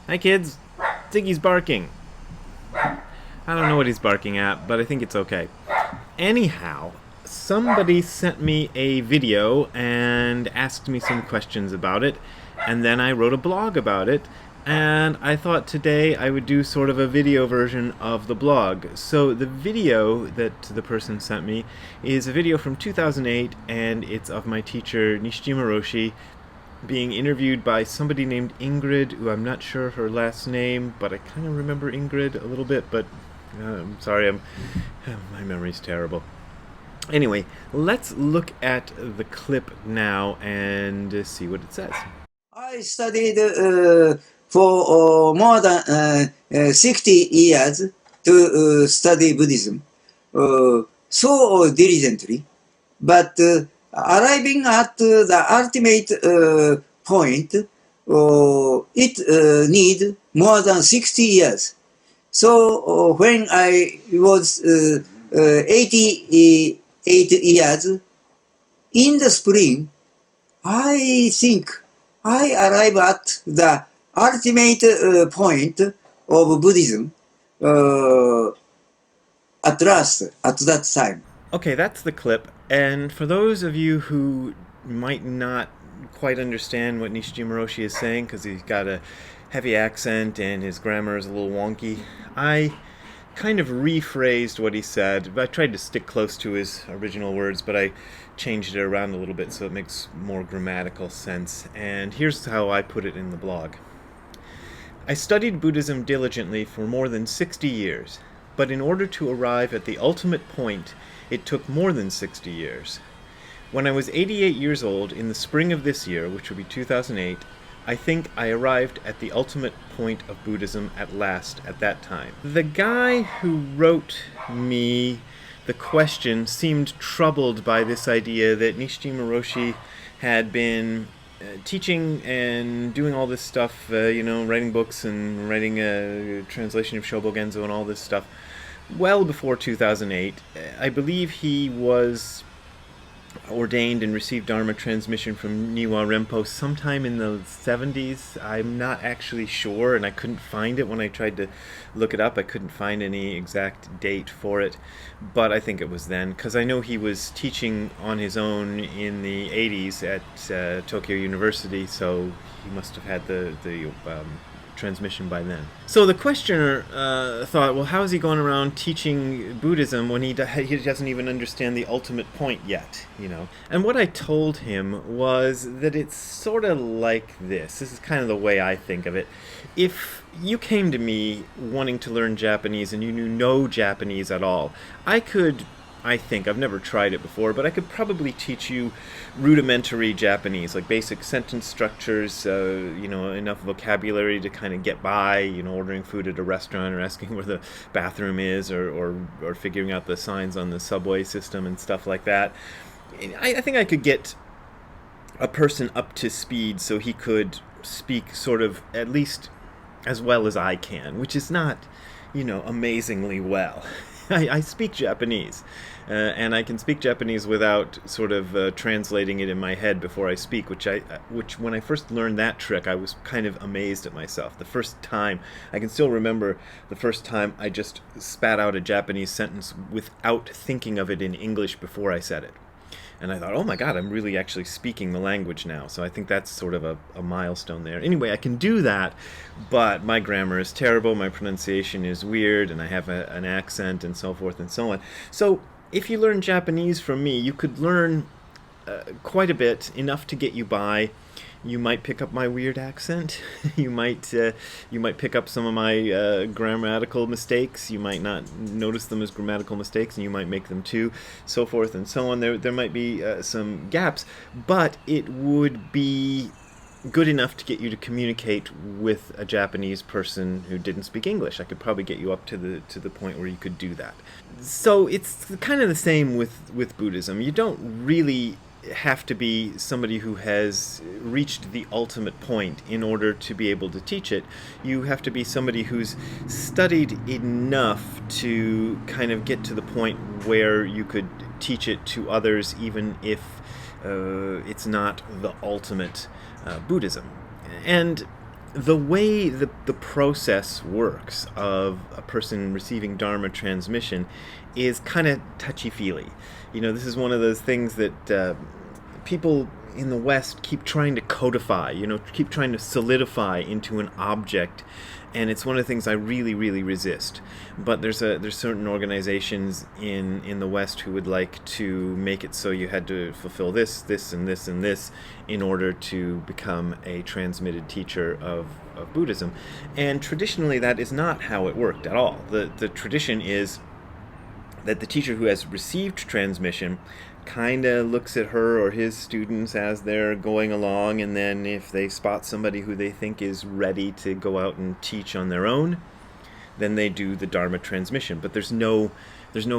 Hi kids, Ziggy's barking. I don't know what he's barking at, but I think it's okay. Anyhow, somebody sent me a video and asked me some questions about it, and then I wrote a blog about it, and I thought today I would do sort of a video version of the blog. So the video that the person sent me is a video from 2008, and it's of my teacher Nishijima Roshi being interviewed by somebody named Ingrid, who I'm not sure her last name, but I kind of remember Ingrid a little bit, but I'm sorry, my memory's terrible. Anyway, let's look at the clip now and see what it says. I studied for more than 60 years to study Buddhism so diligently, but arriving at the ultimate point, it need more than 60 years. So when I was 88 years, in the spring, I think I arrive at the ultimate point of Buddhism at last, at that time. Okay, that's the clip, and for those of you who might not quite understand what Nishijima Roshi is saying, because he's got a heavy accent and his grammar is a little wonky, I kind of rephrased what he said. I tried to stick close to his original words, but I changed it around a little bit so it makes more grammatical sense. And here's how I put it in the blog. I studied Buddhism diligently for more than 60 years, but in order to arrive at the ultimate point, it took more than 60 years. When I was 88 years old in the spring of this year, which would be 2008, I think I arrived at the ultimate point of Buddhism at last at that time. The guy who wrote me the question seemed troubled by this idea that Nishijima Roshi had been teaching and doing all this stuff, writing books and writing a translation of Shobogenzo and all this stuff well before 2008. I believe he was ordained and received Dharma transmission from Niwa Rempo sometime in the 70s. I'm not actually sure, and I couldn't find it when I tried to look it up. I couldn't find any exact date for it, but I think it was then, because I know he was teaching on his own in the 80s at Tokyo University, so he must have had the transmission by then. So the questioner thought, well, how is he going around teaching Buddhism when he doesn't even understand the ultimate point yet, And what I told him was that it's sort of like this. This is kind of the way I think of it. If you came to me wanting to learn Japanese and you knew no Japanese at all, I think, I've never tried it before, but I could probably teach you rudimentary Japanese, like basic sentence structures, enough vocabulary to kind of get by, ordering food at a restaurant or asking where the bathroom is or figuring out the signs on the subway system and stuff like that. I think I could get a person up to speed so he could speak sort of at least as well as I can, which is not, amazingly well. I speak Japanese, and I can speak Japanese without sort of translating it in my head before I speak, which when I first learned that trick, I was kind of amazed at myself. The first time, I can still remember the first time I just spat out a Japanese sentence without thinking of it in English before I said it. And I thought, oh my God, I'm really actually speaking the language now. So I think that's sort of a milestone there. Anyway, I can do that, but my grammar is terrible, my pronunciation is weird, and I have an accent and so forth and so on. So if you learn Japanese from me, you could learn quite a bit, enough to get you by. You might pick up my weird accent. You might pick up some of my grammatical mistakes. You might not notice them as grammatical mistakes, and you might make them too, so forth and so on. There might be some gaps, but it would be good enough to get you to communicate with a Japanese person who didn't speak English. I could probably get you up to the point where you could do that. So it's kind of the same with Buddhism. You don't really have to be somebody who has reached the ultimate point in order to be able to teach it. You have to be somebody who's studied enough to kind of get to the point where you could teach it to others, even if it's not the ultimate Buddhism. And the way the process works of a person receiving Dharma transmission is kind of touchy-feely. You know, this is one of those things that people in the West keep trying to codify, you know, keep trying to solidify into an object, and it's one of the things I really, really resist. But there's certain organizations in the West who would like to make it so you had to fulfill this, this, and this, and this in order to become a transmitted teacher of Buddhism. And traditionally, that is not how it worked at all. The tradition is that the teacher who has received transmission kind of looks at her or his students as they're going along, and then if they spot somebody who they think is ready to go out and teach on their own, then they do the Dharma transmission. But there's no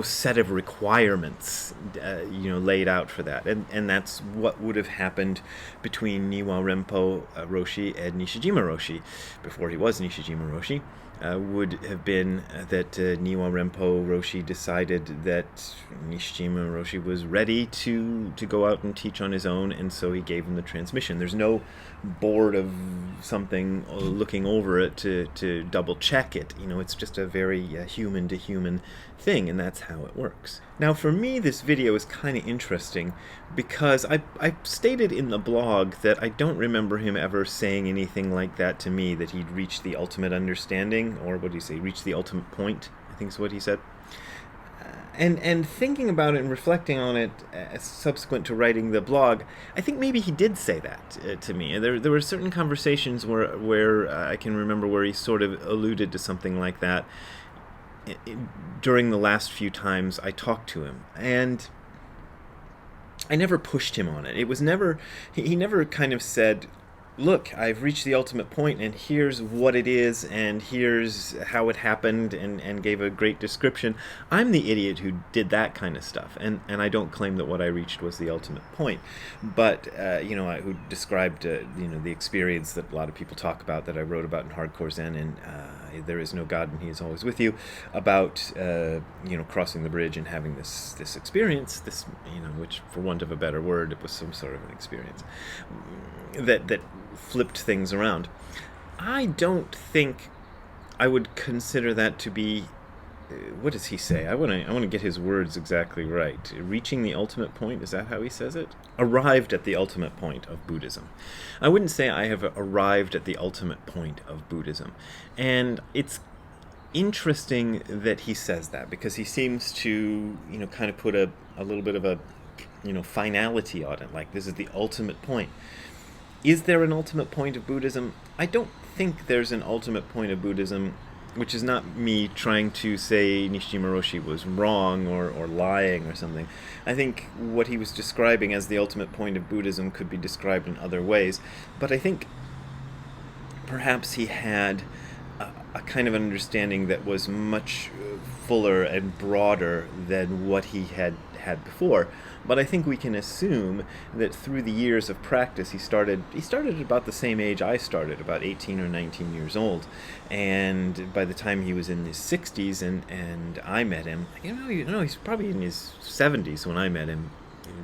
set of requirements laid out for that, and that's what would have happened between Niwa Rempo Roshi and Nishijima Roshi before he was Nishijima Roshi. Would have been that Niwa Rempo Roshi decided that Nishijima Roshi was ready to go out and teach on his own, and so he gave him the transmission. There's no board of something looking over it to double check it. You know, it's just a very human to human thing, and that's how it works. Now, for me, this video is kind of interesting because I stated in the blog that I don't remember him ever saying anything like that to me, that he'd reached the ultimate understanding, or what did he say, reached the ultimate point, I think is what he said. And thinking about it and reflecting on it subsequent to writing the blog, I think maybe he did say that to me. There were certain conversations where I can remember where he sort of alluded to something like that during the last few times I talked to him. And I never pushed him on it. It was never, he never kind of said, look, I've reached the ultimate point, and here's what it is, and here's how it happened, and gave a great description. I'm the idiot who did that kind of stuff, and I don't claim that what I reached was the ultimate point. But, who described, the experience that a lot of people talk about, that I wrote about in Hardcore Zen, and There Is No God and He Is Always With You, about, crossing the bridge and having this experience, which, for want of a better word, it was some sort of an experience that flipped things around. I don't think I would consider that to be, what does he say? I want to get his words exactly right. Reaching the ultimate point, is that how he says it? Arrived at the ultimate point of Buddhism. I wouldn't say I have arrived at the ultimate point of Buddhism. And it's interesting that he says that, because he seems to, kind of put a little bit of a, finality on it, like this is the ultimate point. Is there an ultimate point of Buddhism? I don't think there's an ultimate point of Buddhism, which is not me trying to say Nishijima Roshi was wrong or lying or something. I think what he was describing as the ultimate point of Buddhism could be described in other ways, but I think perhaps he had a kind of understanding that was much fuller and broader than what he had before. But I think we can assume that through the years of practice, he started at about the same age I started, about 18 or 19 years old. And by the time he was in his 60s and I met him, he's probably in his 70s when I met him,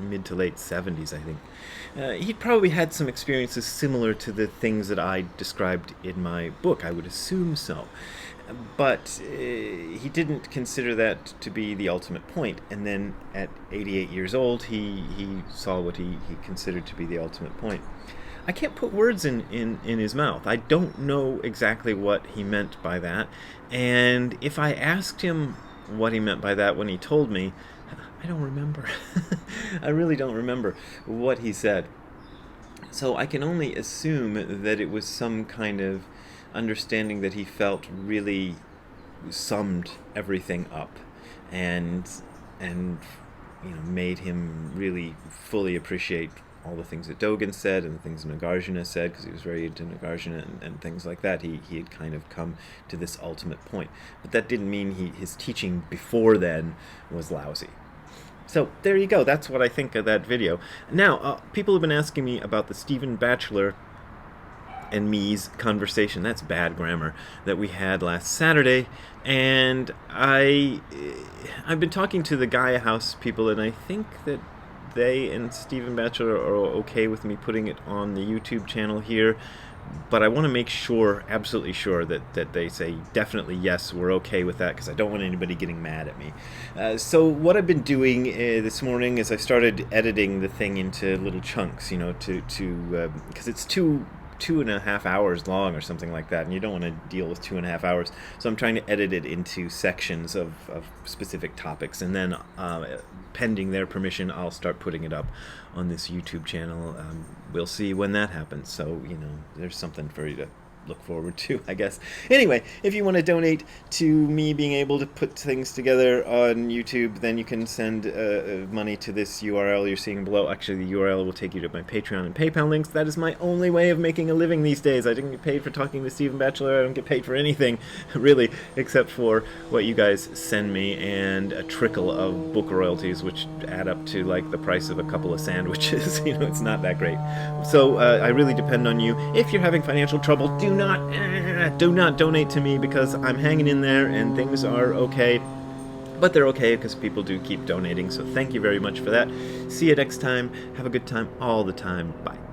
mid to late 70s, I think. He'd probably had some experiences similar to the things that I described in my book. I would assume so. But he didn't consider that to be the ultimate point. And then at 88 years old, he saw what he considered to be the ultimate point. I can't put words in his mouth. I don't know exactly what he meant by that. And if I asked him what he meant by that when he told me, I don't remember. I really don't remember what he said. So I can only assume that it was some kind of understanding that he felt really summed everything up and made him really fully appreciate all the things that Dogen said and the things Nagarjuna said, because he was very into Nagarjuna and things like that. He had kind of come to this ultimate point. But that didn't mean his teaching before then was lousy. So there you go. That's what I think of that video. Now, people have been asking me about the Stephen Batchelor and me's conversation, that's bad grammar, that we had last Saturday, and I've been talking to the Gaia House people, and I think that they and Stephen Batchelor are okay with me putting it on the YouTube channel here, but I want to make sure, absolutely sure, that they say definitely yes, we're okay with that, because I don't want anybody getting mad at me. So what I've been doing this morning is I started editing the thing into little chunks, to because it's 2.5 hours long or something like that, and you don't want to deal with 2.5 hours. So I'm trying to edit it into sections of specific topics, and then pending their permission, I'll start putting it up on this YouTube channel. We'll see when that happens. So there's something for you to look forward to, I guess. Anyway, if you want to donate to me being able to put things together on YouTube, then you can send money to this URL you're seeing below. Actually, the URL will take you to my Patreon and PayPal links. That is my only way of making a living these days. I didn't get paid for talking to Stephen Batchelor. I don't get paid for anything, really, except for what you guys send me and a trickle of book royalties, which add up to like the price of a couple of sandwiches. It's not that great. So I really depend on you. If you're having financial trouble, do not donate to me, because I'm hanging in there and things are okay. But they're okay because people do keep donating, so thank you very much for that. See you next time. Have a good time all the time. Bye.